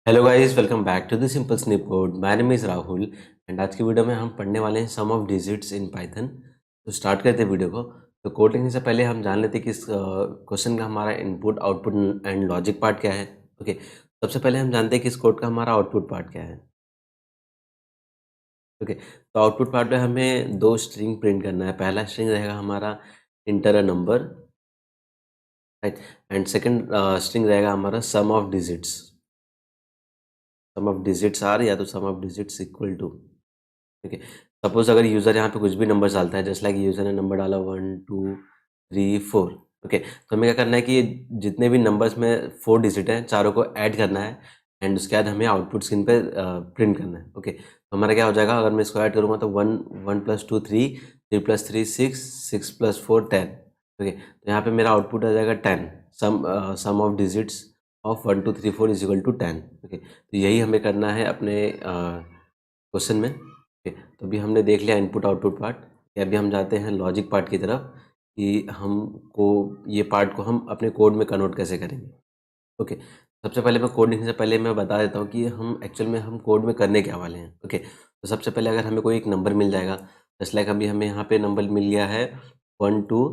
Hello guys, welcome back to the simple snip code. My name is Rahul and आज की video में हम पढ़ने वाले हैं sum of digits in Python. तो स्टार्ट करते हैं वीडियो को। तो कोड लिखने से पहले हम जान लेते हैं कि इस क्वेश्चन का हमारा input output and logic part क्या है। ओके, सबसे पहले हम जानते हैं कि इस कोड का हमारा आउटपुट पार्ट क्या है। ओके, तो आउटपुट पार्ट में हमें दो स्ट्रिंग प्रिंट करना है। पहला स्ट्रिंग रहेगा हमारा enter a number, right, and second string रहेगा हमारा sum of digits. Sum of digits are या तो sum of digits equal to. ठीक है, सपोज अगर यूज़र यहाँ पे कुछ भी नंबर डालता है, जस्ट लाइक यूज़र ने नंबर डाला 1 2 3 4। ओके, तो हमें क्या करना है कि ये जितने भी नंबर्स में 4 डिजिट हैं चारों को ऐड करना है एंड उसके बाद हमें आउटपुट स्क्रीन पे प्रिंट करना है। ओके, तो हमारा क्या हो जाएगा, अगर मैं इसको ऐड करूँगा तो 1 1 + 2 3 3 + 3 6 6 + 4 10। ओके, तो यहाँ पे मेरा आउटपुट आ जाएगा 10। सम ऑफ डिजिट्स ऑफ 1 2 3 4 = 10। ओके, तो यही हमें करना है अपने क्वेश्चन में। ओके, तो अभी हमने देख लिया इनपुट आउटपुट पार्ट। अभी हम जाते हैं लॉजिक पार्ट की तरफ कि हमको ये पार्ट को हम अपने कोड में कन्वर्ट कैसे करेंगे। ओके, सबसे पहले मैं कोड लिखने से पहले मैं बता देता हूँ कि हम एक्चुअल में हम कोड में करने क्या वाले हैं। ओके, तो सबसे पहले अगर हमें कोई एक नंबर मिल जाएगा, जस्ट लाइक अभी हमें यहाँ पे नंबर मिल गया है 1 2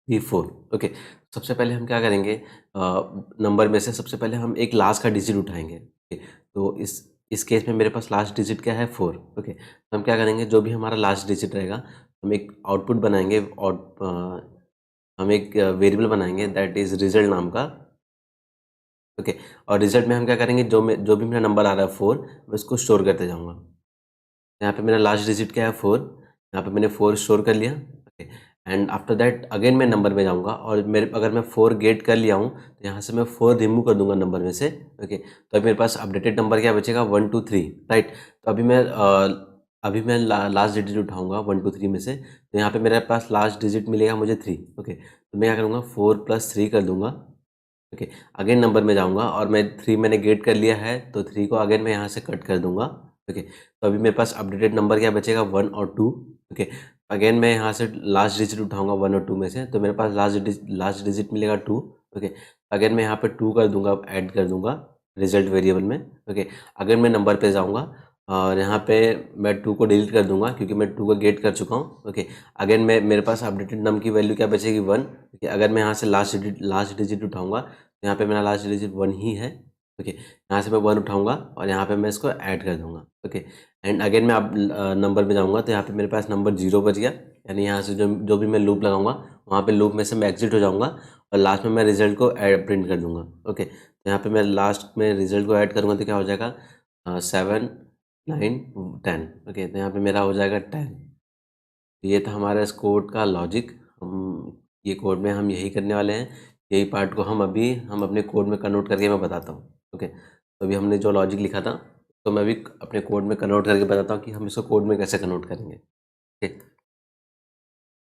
3 4। ओके, सबसे पहले हम क्या करेंगे, नंबर में से सबसे पहले हम एक लास्ट का डिजिट उठाएंगे। ओके, तो इस केस में मेरे पास लास्ट डिजिट क्या है, 4। ओके, तो हम क्या करेंगे, जो भी हमारा लास्ट डिजिट रहेगा हम एक आउटपुट बनाएंगे और हम एक वेरिएबल बनाएंगे दैट इज़ रिजल्ट नाम का। ओके, और रिजल्ट में हम क्या करेंगे, जो भी मेरा नंबर आ रहा है 4, मैं उसको स्टोर करते जाऊँगा। यहाँ पे मेरा लास्ट डिजिट क्या है, 4। यहाँ पे मैंने 4 स्टोर कर लिया। Okay, and after that again मैं नंबर में जाऊँगा और मेरे अगर मैं 4 गेट कर लिया हूँ तो यहाँ से मैं 4 रिमूव कर दूंगा नंबर में से। ओके, तो अभी मेरे पास अपडेटेड नंबर क्या बचेगा, 1 2 3, राइट। तो अभी मैं लास्ट डिजिट उठाऊंगा 1 2 3 में से, तो यहाँ पे मेरे पास लास्ट डिजिट मिलेगा मुझे 3। ओके, तो मैं क्या करूँगा, 4 + 3 कर दूंगा। ओके, अगेन नंबर में जाऊँगा और मैं 3 मैंने गेट कर लिया है तो 3 को अगेन मैं यहाँ से कट कर दूँगा। ओके, तो अभी मेरे पास अपडेटेड नंबर क्या बचेगा, 1 और 2। ओके, अगेन मैं यहाँ से लास्ट डिजिट उठाऊँगा 1 और 2 में से, तो मेरे पास लास्ट डिजिट मिलेगा 2। ओके, अगेन मैं यहाँ पे 2 कर दूँगा, ऐड कर दूँगा रिजल्ट वेरिएबल में। ओके, अगेन मैं नंबर पे जाऊँगा और यहाँ पे मैं 2 को डिलीट कर दूँगा क्योंकि मैं 2 को गेट कर चुका हूँ। ओके, अगेन मेरे पास अपडेटेड नम की वैल्यू क्या बचेगी, 1। ओके, अगर मैं यहाँ से लास्ट डिजिट उठाऊँगा तो यहाँ पे मेरा लास्ट डिजिट 1 ही है। ओके, यहाँ से मैं 1 उठाऊँगा और यहाँ पे मैं इसको ऐड कर दूँगा। ओके, एंड अगेन मैं अब नंबर में जाऊँगा तो यहाँ पे मेरे पास नंबर 0 बच गया, यानी यहाँ से जो भी मैं लूप लगाऊँगा वहाँ पे लूप में से मैं एग्जिट हो जाऊँगा और लास्ट में मैं रिजल्ट को प्रिंट कर दूँगा। ओके, तो यहाँ पे मैं लास्ट में रिजल्ट को ऐड करूँगा तो क्या हो जाएगा, 7 9 10। ओके, तो यहाँ पे मेरा हो जाएगा 10। ये था हमारा इस कोड का लॉजिक। हम ये कोड में हम यही करने वाले हैं। यही पार्ट को हम अपने कोड में कन्वर्ट करके मैं बताता हूँ। ओके, तो अभी हमने जो लॉजिक लिखा था तो मैं भी अपने कोड में कन्वर्ट करके बताता हूँ कि हम इसको कोड में कैसे कन्वर्ट करेंगे। ओके,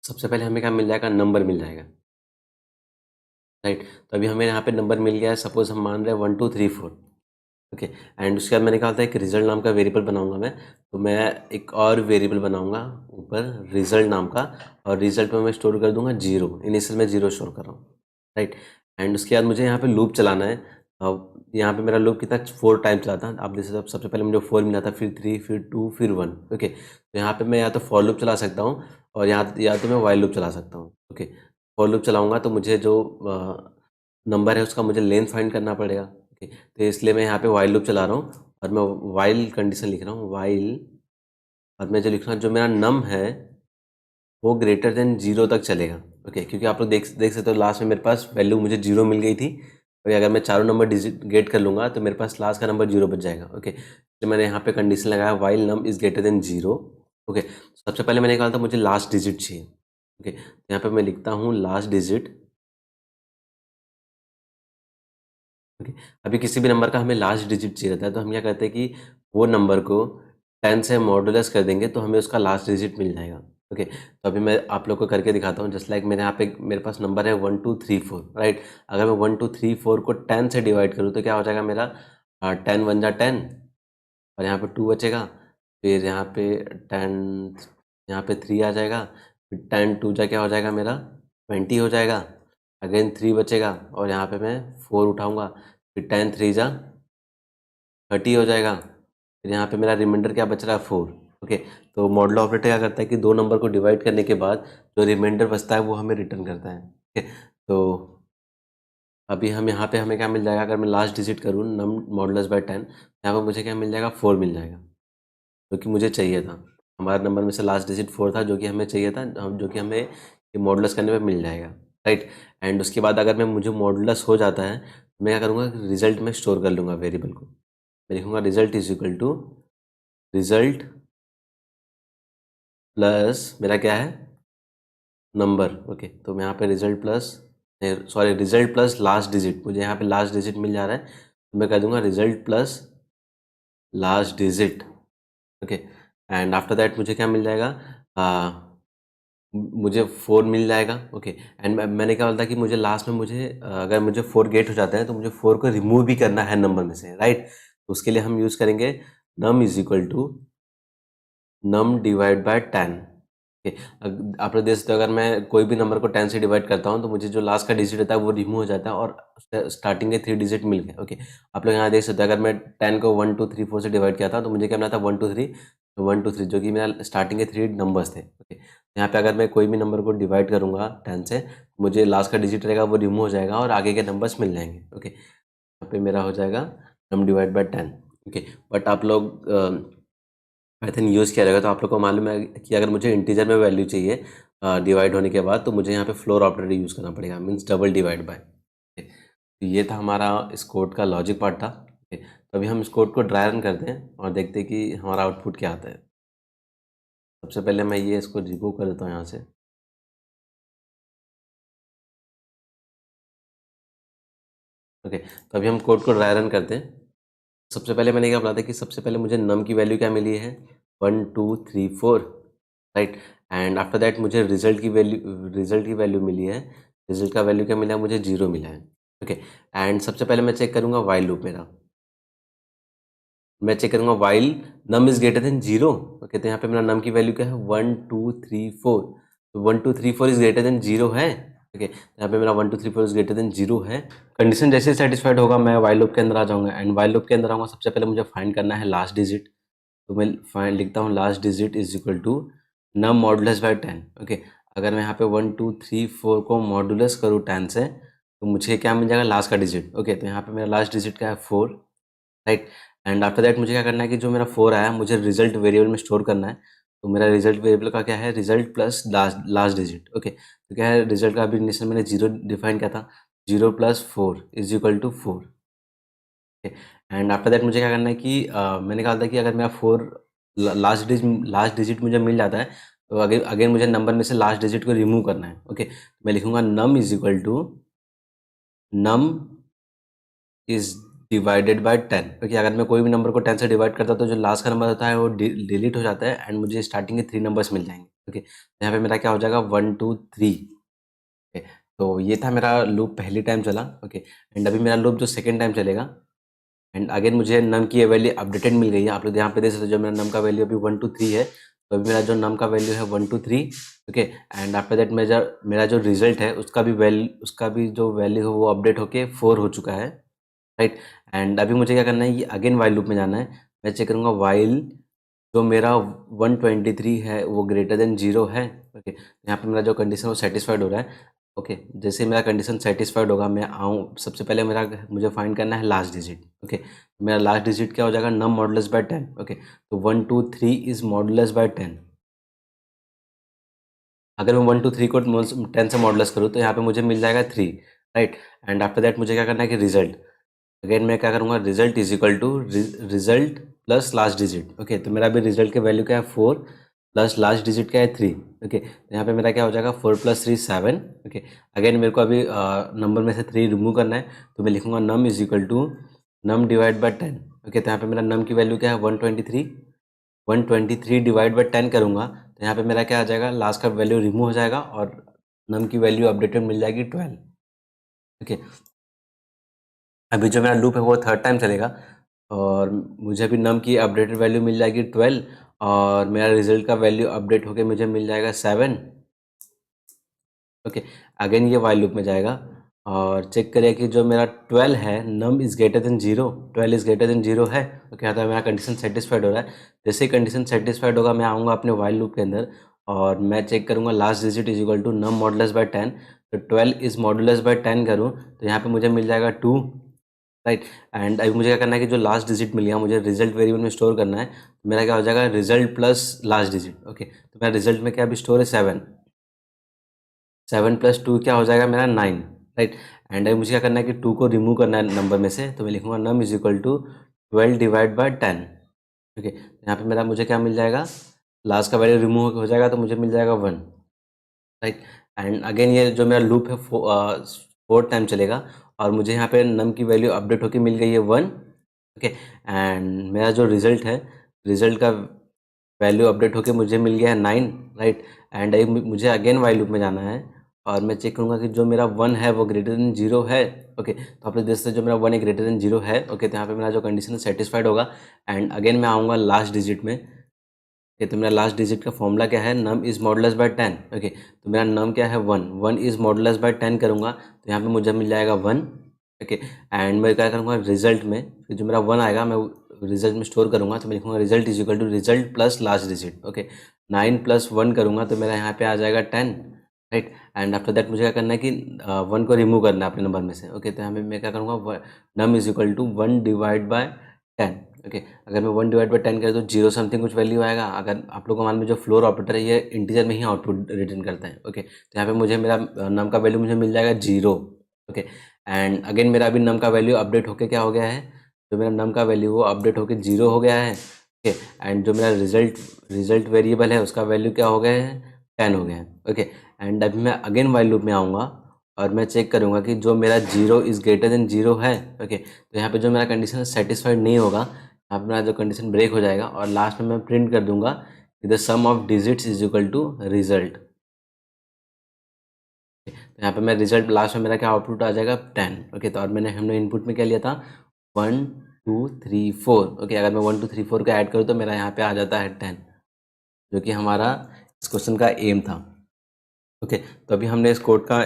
सबसे पहले हमें क्या मिल जाएगा, नंबर मिल जाएगा, राइट। तो अभी हमें यहाँ पे नंबर मिल गया है, सपोज हम मान रहे हैं 1 2 3 4। ओके, एंड उसके बाद मैंने कहा था एक रिजल्ट नाम का वेरिएबल बनाऊंगा मैं, तो मैं एक और वेरिएबल बनाऊंगा ऊपर रिजल्ट नाम का, और रिजल्ट में मैं स्टोर कर दूंगा 0। इनिशियल में 0 स्टोर कर रहा हूँ, राइट। एंड उसके बाद मुझे यहाँ पे लूप चलाना है। अब यहाँ पे मेरा लूप कितना, 4 टाइम चलाता है। आप जैसे सबसे पहले मुझे 4 मिला था, फिर 3, फिर 2, फिर 1। ओके, तो यहाँ पे मैं या तो फॉर लूप चला सकता हूँ और यहाँ या तो मैं वाइल लूप चला सकता हूँ। ओके, फॉर लूप चलाऊंगा तो मुझे जो नंबर है उसका मुझे लेंथ फाइंड करना पड़ेगा। ओके, तो इसलिए मैं यहाँ पे वाइल लूप चला रहा हूँ और मैं वाइल कंडीशन लिख रहा हूँ, वाइल, और मैं जो लिख रहा हूँ, जो मेरा नम है वो ग्रेटर देन 0 तक चलेगा। ओके, क्योंकि आप लोग देख सकते हो लास्ट में मेरे पास वैल्यू मुझे 0 मिल गई थी और अगर मैं चारों नंबर डिजिट गेट कर लूँगा तो मेरे पास लास्ट का नंबर 0 बच जाएगा। ओके, तो मैंने यहाँ पे कंडीशन लगाया while num is greater than 0। Okay, सबसे पहले मैंने कहा था मुझे लास्ट डिजिट चाहिए। ओके, तो यहाँ पे मैं लिखता हूँ लास्ट डिजिट। ओके, अभी किसी भी नंबर का हमें लास्ट डिजिट चाहिए रहता है तो हम क्या करते हैं कि वो नंबर को 10 से मॉडुलस कर देंगे तो हमें उसका लास्ट डिजिट मिल जाएगा। ओके, तो अभी मैं आप लोग को करके दिखाता हूँ, जस्ट लाइक मेरे यहाँ पे मेरे पास नंबर है 1 2 3 4, राइट। अगर मैं 1 2 3 4 को 10 से डिवाइड करूँ तो क्या हो जाएगा मेरा, 10 1 जा 10 और यहाँ पे 2 बचेगा, फिर यहाँ पे 10, यहाँ पे 3 आ जाएगा, फिर 10 2 जा क्या हो जाएगा मेरा 20 हो जाएगा, अगेन 3 बचेगा और यहाँ पे मैं 4 उठाऊँगा, फिर 10 3 जा 30 हो जाएगा। फिर यहाँ पे मेरा रिमाइंडर क्या बच रहा है 4। ओके, तो मॉडुलो ऑपरेटर क्या करता है कि दो नंबर को डिवाइड करने के बाद जो रिमाइंडर बचता है वो हमें रिटर्न करता है। ओके, तो अभी हम यहाँ पे हमें क्या मिल जाएगा, अगर मैं लास्ट डिजिट करूँ नम मॉडुलस बाय 10, यहाँ पे मुझे क्या मिल जाएगा 4 मिल जाएगा, जो कि मुझे चाहिए था। हमारे नंबर में से लास्ट डिजिट 4 था जो कि हमें चाहिए था, जो कि हमें ये मॉडुलस करने में मिल जाएगा, राइट। एंड उसके बाद अगर मैं मुझे मॉडुलस हो जाता है तो मैं क्या करूँगा, रिजल्ट में स्टोर कर लूँगा वेरिएबल को। मैं लिखूँगा result is equal to result plus मेरा क्या है नंबर। ओके, तो मैं यहाँ पे result plus sorry result plus last digit, मुझे यहाँ पे लास्ट डिजिट मिल जा रहा है तो मैं कह दूँगा result plus last digit. Okay, and after that मुझे क्या मिल जाएगा, मुझे 4 मिल जाएगा। ओके, एंड मैंने क्या बोला था कि मुझे लास्ट में मुझे अगर मुझे 4 गेट हो जाता है तो मुझे 4 को रिमूव भी करना है नंबर में से, राइट। तो उसके लिए हम यूज़ करेंगे num is equal to num divide by 10। Okay, आप लोग देख सकते हो अगर मैं कोई भी नंबर को 10 से डिवाइड करता हूँ तो मुझे जो लास्ट का डिजिट होता है वो रिमूव हो जाता है और स्टार्टिंग के 3 डिजिट मिल गए। ओके, आप लोग यहाँ देख सकते हो अगर मैं 10 को 1 2 3 4 से डिवाइड किया था तो मुझे क्या मिला था 1 2 3 1 2 3, जो कि मेरा स्टार्टिंग के 3 नंबर्स थे। ओके, यहाँ पे अगर मैं कोई भी नंबर को डिवाइड करूँगा 10 से, मुझे लास्ट का डिजिट रहेगा वो रिमूव हो जाएगा और आगे के नंबर्स मिल जाएंगे। ओके, यहाँ पे मेरा हो जाएगा नम डिवाइड बाय 10। ओके, बट आप लोग पाइथन यूज़ किया रहेगा तो आप लोग को मालूम है कि अगर मुझे इंटीजर में वैल्यू चाहिए डिवाइड होने के बाद तो मुझे यहाँ पे फ्लोर ऑपरेटर यूज़ करना पड़ेगा, मीन्स डबल डिवाइड बाय। तो ये था हमारा इस कोड का लॉजिक पार्ट था। तो अभी हम इस कोड को ड्राई रन करते हैं और देखते हैं कि हमारा आउटपुट क्या आता है। सबसे पहले मैं ये इसको रिमूव कर देता हूँ यहाँ से। ओके, तो अभी हम कोड को ड्राई रन करते हैं। सबसे पहले मैंने क्या बोला था कि सबसे पहले मुझे नम की वैल्यू क्या मिली है 1 2 3 4, राइट। एंड आफ्टर दैट मुझे रिजल्ट की वैल्यू मिली है। रिजल्ट का वैल्यू क्या मिला है, मुझे 0 मिला है। ओके, एंड सबसे पहले मैं चेक करूँगा वाइल लूप मेरा। मैं चेक करूँगा while num is greater than 0। Okay, तो यहाँ पे मेरा नम की वैल्यू क्या है 1 2 3 4, तो 1 2 3 4 इज ग्रेटर देन 0 है। ओके, यहाँ पे मेरा 1 2 3 4 इज ग्रेटर देन 0 है। कंडीशन जैसे सेटिस्फाइड होगा मैं वाइल लूप के अंदर आ जाऊँगा, एंड वाइल लूप के अंदर आऊँगा सबसे पहले मुझे फाइंड करना है लास्ट डिजिट। तो मैं फाइंड लिखता हूँ last digit is equal to num modulus by 10। Okay, अगर मैं यहाँ पे 1 2 3 4 को मॉडुलस करूँ 10 से तो मुझे क्या मिल जाएगा लास्ट का डिजिट। ओके, तो यहाँ पे मेरा लास्ट डिजिट क्या है 4, राइट। एंड आफ्टर दैट मुझे क्या करना है कि जो मेरा 4 आया मुझे रिजल्ट वेरिएबल में स्टोर करना है। तो मेरा रिजल्ट वेरिएबल का क्या है result plus last digit. Okay, तो क्या है रिजल्ट का अभी इनिशियल मैंने 0 डिफाइन किया था, 0 plus 4 is equal to 4। And after that मुझे क्या करना है कि मैंने कहा था कि अगर मेरा 4 लास्ट डिजिट मुझे मिल जाता है तो अगेन अगेन मुझे नंबर में से लास्ट डिजिट को रिमूव करना है। ओके, मैं लिखूंगा num is equal to num is divided by 10। Okay, अगर मैं कोई भी नंबर को 10 से डिवाइड करता हूँ तो जो लास्ट का नंबर होता है वो डिलीट हो जाता है एंड मुझे स्टार्टिंग के 3 नंबर्स मिल जाएंगे। ओके, यहाँ पे मेरा क्या हो जाएगा 1 2 3। ओके, तो ये था मेरा लूप पहली टाइम चला। ओके, एंड अभी मेरा लूप जो सेकेंड टाइम चलेगा एंड अगेन मुझे नम की वैल्यू अपडेटेड मिल गई है। आप लोग यहाँ पे देख सकते हो जो मेरा नम का वैल्यू अभी 1 2 3 है, तो अभी मेरा जो नम का वैल्यू है 1 2 3। ओके, एंड आफ्टर दैट मेरा जो रिजल्ट है उसका भी जो वैल्यू है वो अपडेट होके 4 हो चुका है, राइट। एंड अभी मुझे क्या करना है, ये अगेन वाइल लूप में जाना है। मैं चेक करूँगा वाइल जो मेरा 123 है वो ग्रेटर देन 0 है। ओके, यहाँ पे मेरा जो कंडीशन वो सेटिस्फाइड हो रहा है। ओके, जैसे मेरा कंडीशन सेटिस्फाइड होगा मैं आऊँ सबसे पहले मुझे फाइंड करना है लास्ट डिजिट। ओके, मेरा लास्ट डिजिट क्या हो जाएगा नम मॉडुलस बाय 10। ओके, तो 1 2 3 इज मॉडुलस बाय 10। अगर मैं 1 2 3 को 10 से मॉडुलस करूँ तो यहाँ पे मुझे मिल जाएगा 3, राइट। एंड आफ्टर दैट मुझे क्या करना है कि रिजल्ट, अगेन मैं क्या करूँगा result is equal to result plus last digit. Okay, तो मेरा अभी रिजल्ट के वैल्यू क्या है 4 प्लस लास्ट डिजिट क्या है 3। ओके, तो यहाँ पे मेरा क्या हो जाएगा 4 प्लस 3 7। ओके, अगेन मेरे को अभी नंबर में से 3 रिमूव करना है तो मैं लिखूँगा num is equal to num divide by 10। Okay, तो यहाँ पे मेरा नम की वैल्यू क्या है 123। 123 डिवाइड बाय 10 करूँगा तो यहाँ पे मेरा क्या आ जाएगा लास्ट का वैल्यू रिमूव हो जाएगा और नम की वैल्यू अपडेटेड मिल जाएगी 12। ओके, अभी जो मेरा लूप है वो थर्ड टाइम चलेगा और मुझे अभी नम की अपडेटेड वैल्यू मिल जाएगी 12 और मेरा रिजल्ट का वैल्यू अपडेट होके मुझे मिल जाएगा 7। ओके, अगेन ये वाइल लूप में जाएगा और चेक करिए कि जो मेरा 12 है num is greater than 0, 12 is greater than 0 है, तो क्या होता है मेरा कंडीशन सेटिस्फाइड हो रहा है। जैसे ही कंडीशन सेटिस्फाइड होगा मैं आऊँगा अपने व्हाइल लूप के अंदर और मैं चेक करूँगा last digit is equal to num modulus by 10। तो 12 इज़ मॉडुलस बाय 10 करूँ तो यहाँ पे मुझे मिल जाएगा 2, राइट। एंड अभी मुझे क्या करना है कि जो लास्ट डिजिट मिल गया मुझे रिजल्ट वेरिएबल में स्टोर करना है, तो मेरा क्या हो जाएगा result plus last digit. Okay, तो मेरा रिजल्ट में क्या अभी स्टोर है 7, 7 प्लस 2 क्या हो जाएगा मेरा 9, राइट। एंड अभी मुझे क्या करना है कि 2 को रिमूव करना है नंबर में से, तो मैं लिखूंगा num is equal to 12 divide by 10। Okay, यहाँ पे मेरा मुझे क्या मिल जाएगा, लास्ट का वैल्यू रिमूव हो जाएगा तो मुझे मिल जाएगा 1, राइट। एंड अगेन ये जो मेरा लूप है 4 टाइम चलेगा और मुझे यहाँ पे नम की वैल्यू अपडेट होके मिल गई है 1। ओके, एंड मेरा जो रिजल्ट है, रिजल्ट का वैल्यू अपडेट होके मुझे मिल गया है 9, राइट। एंड मुझे अगेन वाइल लूप में जाना है और मैं चेक करूँगा कि जो मेरा 1 है वो ग्रेटर देन 0 है। ओके, तो आप लोग देख सकते हैं जो मेरा 1 है ग्रेटर देन 0 है। ओके, तो यहाँ पे मेरा जो कंडीशन है सेटिस्फाइड होगा। एंड अगेन मैं आऊँगा लास्ट डिजिट में। ओके, तो मेरा लास्ट डिजिट का फॉर्मूला क्या है, num is modulus by 10। Okay, तो मेरा नम क्या है 1, 1 इज़ मॉडुलस बाय 10 करूँगा तो यहाँ पे मुझे मिल जाएगा 1। ओके, एंड मैं क्या करूँगा रिजल्ट में, फिर जो मेरा 1 आएगा मैं रिजल्ट में स्टोर करूँगा, तो मैं लिखूँगा result is equal to result plus last digit. Okay, 9 plus 1 करूँगा तो मेरा यहाँ पे आ जाएगा 10, राइट। एंड आफ्टर दैट मुझे क्या करना है कि 1 को रिमूव करना है अपने नंबर में से। ओके, तो यहाँ पे मैं क्या करूँगा num is equal to 1 divide by 10। Okay, अगर मैं 1 डिवाइड बाई 10 करूँ तो 0 समथिंग कुछ वैल्यू आएगा। अगर आप लोगों को मान में जो फ्लोर ऑपरेटर है ये इंटीजर में ही आउटपुट रिटर्न करता है। ओके, तो यहाँ पे मुझे मेरा नम का वैल्यू मुझे मिल जाएगा 0। ओके, एंड अगेन मेरा अभी नम का वैल्यू अपडेट होके क्या हो गया है, जो मेरा नम का वैल्यू वो अपडेट होके 0 हो गया है। ओके, एंड जो मेरा रिजल्ट वेरिएबल है उसका वैल्यू क्या हो गया है, 10 हो गया है। ओके, एंड अभी मैं अगेन वाइल लूप में आऊँगा और मैं चेक करूँगा कि जो मेरा 0 इज़ ग्रेटर देन 0 है। ओके, तो यहाँ पे जो मेरा कंडीशन सेटिस्फाइड नहीं होगा, यहाँ पे मेरा जो कंडीशन ब्रेक हो जाएगा और लास्ट में मैं प्रिंट कर दूंगा कि the sum of digits is equal to result. तो यहाँ पे मैं रिजल्ट लास्ट में मेरा क्या आउटपुट आ जाएगा 10। ओके, तो और हमने इनपुट में क्या लिया था 1 2 3 4। ओके, अगर मैं 1 2 3 4 का ऐड करूँ तो मेरा यहाँ पे आ जाता है 10, जो कि हमारा इस क्वेश्चन का एम था। ओके, तो अभी हमने इस कोड का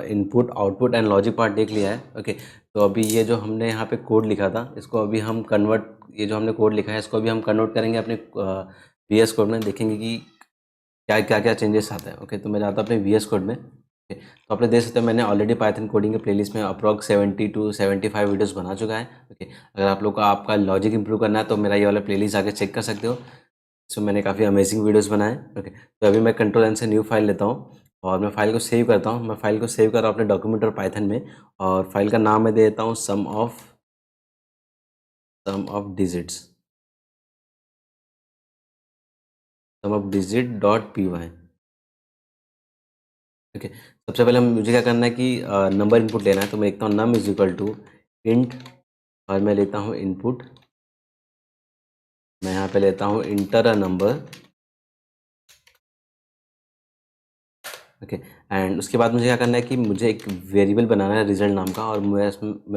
input output and logic part देख लिया है। ओके, तो अभी ये जो हमने यहाँ पे कोड लिखा था इसको अभी हम कन्वर्ट, ये जो हमने कोड लिखा है इसको अभी हम कन्वर्ट करेंगे अपने VS कोड में, देखेंगे कि क्या क्या क्या चेंजेस आता है। ओके, तो मैं जाता हूँ अपने VS कोड में। ओके, तो आप लोग देख सकते हैं मैंने ऑलरेडी पाइथन कोडिंग के प्लेलिस्ट में अप्रॉक्स 70 to 75 वीडियोस बना चुका है। ओके, अगर आप लोग का आपका लॉजिक इंप्रूव करना है तो मेरा ये वाला प्लेलिस्ट आके चेक कर सकते हो। इसमें मैंने काफ़ी अमेजिंग वीडियोस बनाए। ओके, तो अभी मैं कंट्रोल एन से न्यू फाइल लेता हूँ और मैं फाइल को सेव करता हूँ। मैं फाइल को सेव कर रहा हूँ अपने डॉक्यूमेंट और पाइथन में, और फाइल का नाम मैं दे देता हूँ sum of digit dot py। Okay, सबसे पहले मुझे क्या करना है कि नंबर इनपुट लेना है, तो मैं लिखता हूँ num is equal to int और मैं लेता हूँ इनपुट। मैं यहाँ पे लेता हूँ inter a number. Okay, and उसके बाद मुझे क्या करना है कि मुझे एक वेरिएबल बनाना है रिजल्ट नाम का, और मैं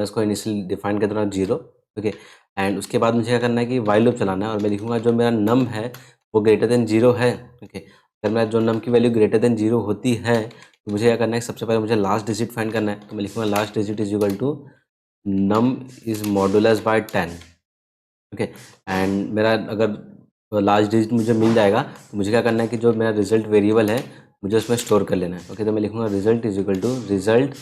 उसको इनिशियल डिफाइन कर दूँगा 0। ओके, एंड उसके बाद मुझे क्या करना है कि वाइल लूप चलाना है और मैं लिखूँगा जो मेरा नम है वो ग्रेटर देन 0 है। ओके, अगर मेरा जो नम की वैल्यू ग्रेटर देन 0 होती है तो मुझे क्या करना है, सबसे पहले मुझे लास्ट डिजिट फाइंड करना है, तो मैं लिखूँगा last digit is equal to num is modulus by 10। Okay, and मेरा अगर लास्ट डिजिट मुझे मिल जाएगा तो मुझे क्या करना है कि जो मेरा रिजल्ट वेरिएबल है मुझे उसमें स्टोर कर लेना है। ओके, तो मैं लिखूँगा result is equal to result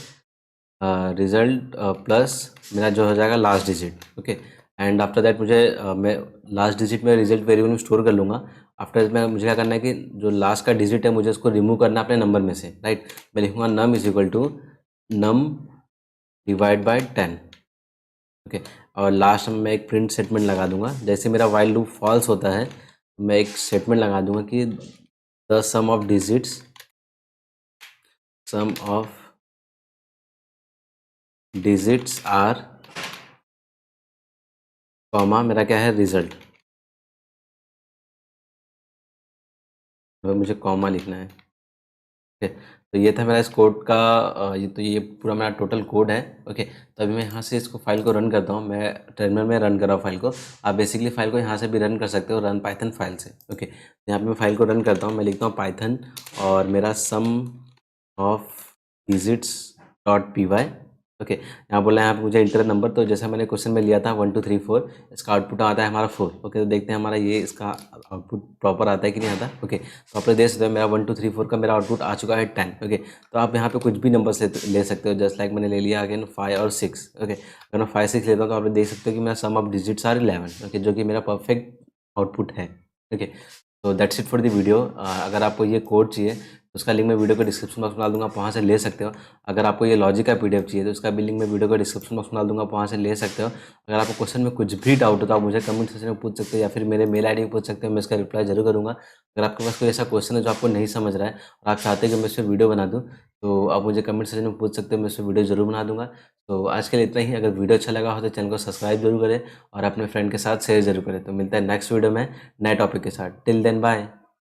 plus मेरा जो हो जाएगा last digit. Okay, and after that मैं लास्ट डिजिट में रिजल्ट वेरिएबल में स्टोर कर लूँगा। आफ्टर में मुझे क्या करना है कि जो लास्ट का डिजिट है मुझे उसको रिमूव करना है अपने नंबर में से, राइट। मैं लिखूँगा num is equal to num divide by 10। Okay, और लास्ट में मैं एक प्रिंट स्टेटमेंट लगा दूंगा। जैसे मेरा वाइल लूप फॉल्स होता है मैं एक स्टेटमेंट लगा दूंगा कि the sum of digits are, comma मेरा क्या है रिजल्ट, तो मुझे कॉमा लिखना है। ओके, तो ये था मेरा इस कोड का ये पूरा मेरा टोटल कोड है। ओके, तो अभी मैं यहाँ से इसको फाइल को रन करता हूँ। मैं टर्मिनल में रन कर रहा हूँ फाइल को। आप बेसिकली फाइल को यहाँ से भी रन कर सकते हो, रन पाइथन फाइल से। ओके, तो यहाँ पे मैं फाइल को रन करता हूँ। मैं लिखता हूँ पाइथन और मेरा sum of digits dot P Y. Okay, यहाँ बोला है यहाँ पे मुझे इंटर नंबर, तो जैसा मैंने क्वेश्चन में लिया था 1 2 3 4, इसका आउटपुट आता है हमारा 4। ओके, तो देखते हैं हमारा ये इसका आउटपुट प्रॉपर आता है कि नहीं आता। ओके, तो आप लोग देख सकते हो मेरा 1 2 3 4 का मेरा आउटपुट आ चुका है 10। ओके, तो आप यहाँ पे कुछ भी नंबर ले सकते हो, जस्ट लाइक मैंने ले लिया अगेन 5 और 6। ओके, अगर मैं 5 6 लेता हूँ तो आप लोग देख सकते हो कि मेरा sum of digits are 11। Okay, जो कि मेरा परफेक्ट आउटपुट है। ओके, तो that's it for the video. अगर आपको ये कोड चाहिए तो उसका लिंक मैं वीडियो को डिस्क्रिप्शन बॉक्स में डाल दूंगा, आप वहाँ से ले सकते हो। अगर आपको ये लॉजिक का पीडीएफ चाहिए तो उसका भी लिंक मैं वीडियो को डिस्क्रिप्शन बॉक्स में डाल दूंगा, आप वहाँ से ले सकते हो। अगर आपको क्वेश्चन में कुछ भी डाउट हो तो आप मुझे कमेंट सेक्शन में पूछ सकते हो, या फिर मेरे मेल आईडी में पूछ सकते हो, मैं इसका रिप्लाई जरूर करूँगा। अगर आपके पास कोई ऐसा क्वेश्चन है जो आपको नहीं समझ रहा है और आप चाहते हैं कि मैं इस पर वीडियो बना दूँ, तो आप मुझे कमेंट सेक्शन में पूछ सकते हो, मैं इस पर वीडियो जरूर बना दूंगा। तो आज के लिए इतना ही। अगर वीडियो अच्छा लगा हो तो चैनल को सब्सक्राइब जरूर करें और अपने फ्रेंड के साथ शेयर जरूर करें। तो मिलता है नेक्स्ट वीडियो में नए टॉपिक के साथ। Till then bye.